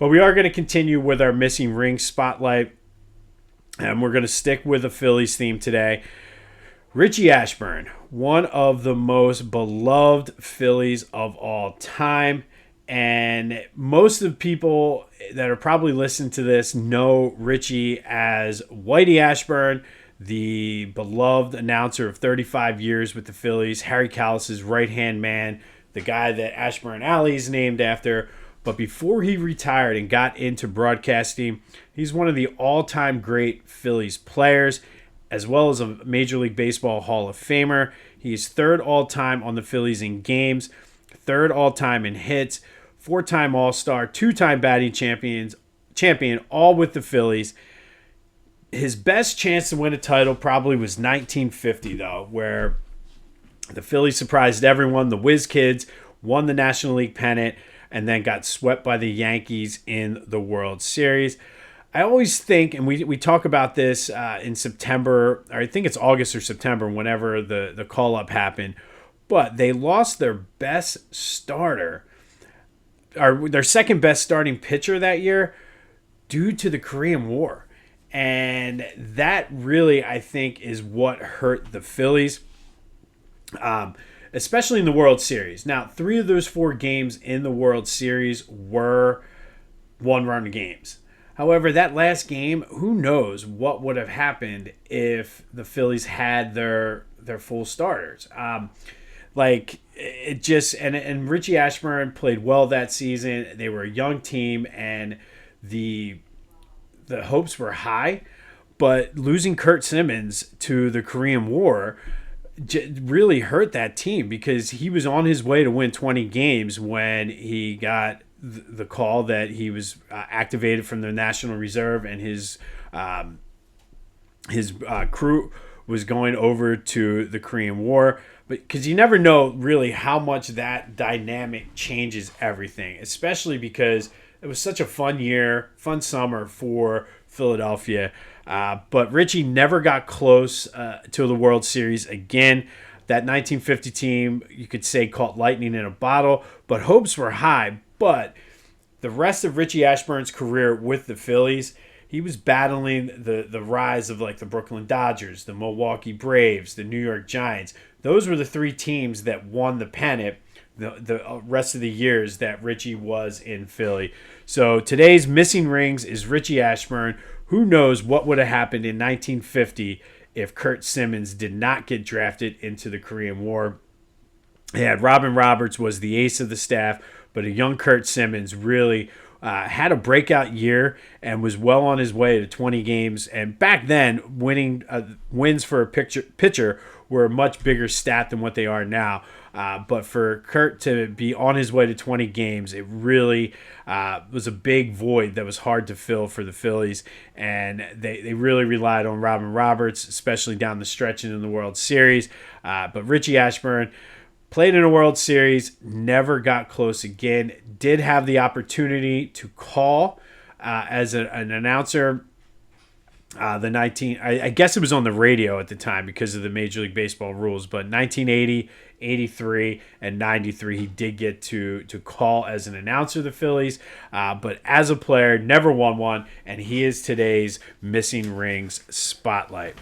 But we are going to continue with our missing ring spotlight, and we're going to stick with the Phillies theme today. Richie Ashburn, one of the most beloved Phillies of all time. And most of the people that are probably listening to this know Richie as Whitey Ashburn, the beloved announcer of 35 years with the Phillies, Harry Kalas's right-hand man, the guy that Ashburn Alley is named after. But before he retired and got into broadcasting, he's one of the all-time great Phillies players, as well as a Major League Baseball Hall of Famer. He's third all-time on the Phillies in games, third all-time in hits, four-time All-Star, two-time batting champion, all with the Phillies. His best chance to win a title probably was 1950, though, where the Phillies surprised everyone. The Whiz Kids won the National League pennant and then got swept by the Yankees in the World Series. I always think, and we talk about this in September, or I think it's August or September, whenever the call-up happened, but they lost their best starter, or their second best starting pitcher that year, due to the Korean War. And that really, I think, is what hurt the Phillies, especially in the World Series. Now, 3 of those 4 games in the World Series were one-run games. However, that last game, who knows what would have happened if the Phillies had their full starters. It just, and Richie Ashburn played well that season. They were a young team, and the hopes were high, but losing Curt Simmons to the Korean War really hurt that team, because he was on his way to win 20 games when he got the call that he was activated from the National Reserve, and his crew was going over to the Korean War. But because you never know really how much that dynamic changes everything, especially because it was such a fun summer for Philadelphia. But Richie never got close to the World Series again. That 1950 team, you could say, caught lightning in a bottle, but hopes were high. But the rest of Richie Ashburn's career with the Phillies, he was battling the rise of like the Brooklyn Dodgers, the Milwaukee Braves, the New York Giants. Those were the 3 teams that won the pennant the rest of the years that Richie was in Philly. So today's missing rings is Richie Ashburn. Who knows what would have happened in 1950 if Curt Simmons did not get drafted into the Korean War. They had Robin Roberts was the ace of the staff, but a young Curt Simmons really had a breakout year and was well on his way to 20 games. And back then, wins for a pitcher were a much bigger stat than what they are now. But for Curt to be on his way to 20 games, it really was a big void that was hard to fill for the Phillies. And they really relied on Robin Roberts, especially down the stretch in the World Series. But Richie Ashburn played in a World Series, never got close again. Did have the opportunity to call as an announcer. I guess it was on the radio at the time because of the Major League Baseball rules, but 1980, 83, and 93, he did get to call as an announcer of the Phillies, but as a player, never won one, and he is today's Missing Rings Spotlight.